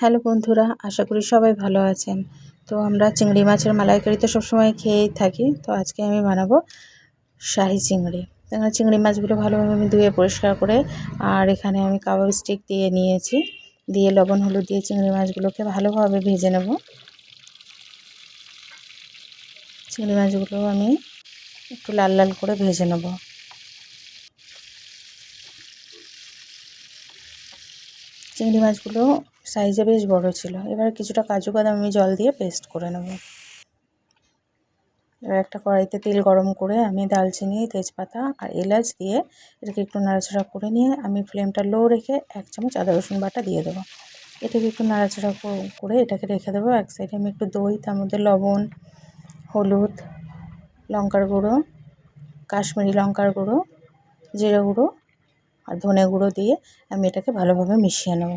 Hello বন্ধুরা, আশা করি সবাই ভালো আছেন। তো আমরা চিংড়ি মাছের মালাইকারি তো সবসময় খেয়েই থাকি। তো আজকে আমি বানাবো শাহি চিংড়ি। এখানে চিংড়ি মাছগুলো ভালোভাবে আমি ধুয়ে পরিষ্কার করে আর এখানে আমি কাবাব স্টিক দিয়ে নিয়েছি। দিয়ে লবণ হলুদ দিয়ে চিংড়ি মাছগুলোকে ভালোভাবে ভেজে নেব। চিংড়ি মাছগুলো আমি একটু লাল লাল করে ভেজে নেব। চিংড়ি মাছগুলো সাইজে বেশ বড় ছিল। এবার কিছুটা কাজু বাদাম আমি জল দিয়ে পেস্ট করে নেব। এবার একটা কড়াইতে তেল গরম করে আমি দালচিনি, তেজপাতা আর এলাচ দিয়ে এটাকে একটু নাড়াচাড়া করে নিয়ে আমি ফ্লেমটা লো রেখে 1 চামচ আদা রসুন বাটা দিয়ে দেবো। এটাকে একটু নাড়াচাড়া করে এটাকে রেখে দেবো। এক সাইডে আমি একটু দই, তার মধ্যে লবণ, হলুদ, লঙ্কার গুঁড়ো, কাশ্মীরি লঙ্কার গুঁড়ো, জিরে গুঁড়ো আর ধনে গুঁড়ো দিয়ে আমি এটাকে ভালোভাবে মিশিয়ে নেব।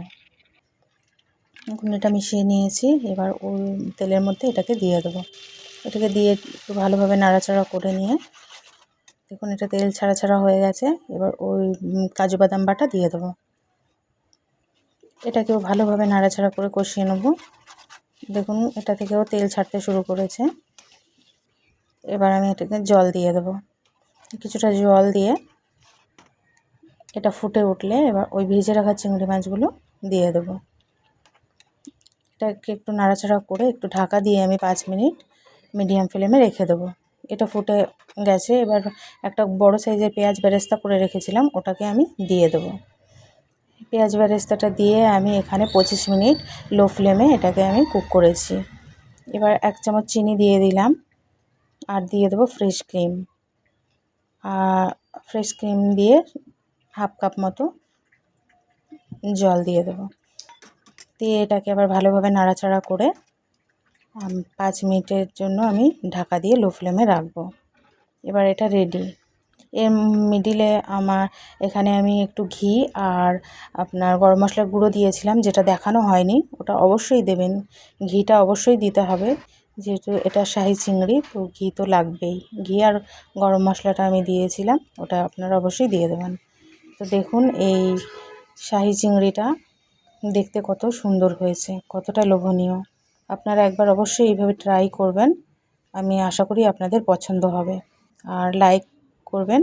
এখন এটা মিশিয়ে নিয়েছি। এবার ওই তেলের মধ্যে এটাকে দিয়ে দেবো। এটাকে দিয়ে একটু ভালোভাবে নাড়াচাড়া করে নিয়ে দেখুন এটা তেল ছাড়া ছাড়া হয়ে গেছে। এবার ওই কাজু বাদাম বাটা দিয়ে দেবো। এটাকেও ভালোভাবে নাড়াচাড়া করে কষিয়ে নেব। দেখুন এটা থেকেও তেল ছাড়তে শুরু করেছে। এবার আমি এটাকে জল দিয়ে দেবো। কিছুটা জল দিয়ে এটা ফুটে উঠলে এবার ওই ভেজে রাখা চিংড়ি মাছগুলো দিয়ে দেবো। এটাকে একটু নাড়াচাড়া করে একটু ঢাকা দিয়ে আমি 5 মিনিট মিডিয়াম ফ্লেমে রেখে দেবো। এটা ফুটে গেছে। এবার একটা বড় সাইজের পেঁয়াজ বেরেস্তা করে রেখেছিলাম, ওটাকে আমি দিয়ে দেবো। পেঁয়াজ বেরেস্তাটা দিয়ে আমি এখানে 25 মিনিট লো ফ্লেমে এটাকে আমি কুক করেছি। এবার 1 চামচ চিনি দিয়ে দিলাম আর দিয়ে দেবো ফ্রেশ ক্রিম। আর ফ্রেশ ক্রিম দিয়ে হাফ কাপ মতো জল দিয়ে দেবো। দিয়ে এটাকে আবার ভালোভাবে নাড়াচাড়া করে 5 মিনিটের জন্য আমি ঢাকা দিয়ে লো ফ্লেমে রাখবো। এবার এটা রেডি। এর মিডিলে আমার এখানে আমি একটু ঘি আর আপনার গরম মশলার গুঁড়ো দিয়েছিলাম, যেটা দেখানো হয়নি। ওটা অবশ্যই দেবেন, ঘিটা অবশ্যই দিতে হবে, যেহেতু এটা শাহি চিংড়ি তো ঘি তো লাগবেই। ঘি আর গরম মশলাটা আমি দিয়েছিলাম, ওটা আপনারা অবশ্যই দিয়ে দেবেন। তো দেখুন এই শাহি চিংড়িটা দেখতে কত সুন্দর হয়েছে, কতটা লোভনীয়। আপনারা একবার অবশ্যই এইভাবে ট্রাই করবেন। আমি আশা করি আপনাদের পছন্দ হবে। আর লাইক করবেন।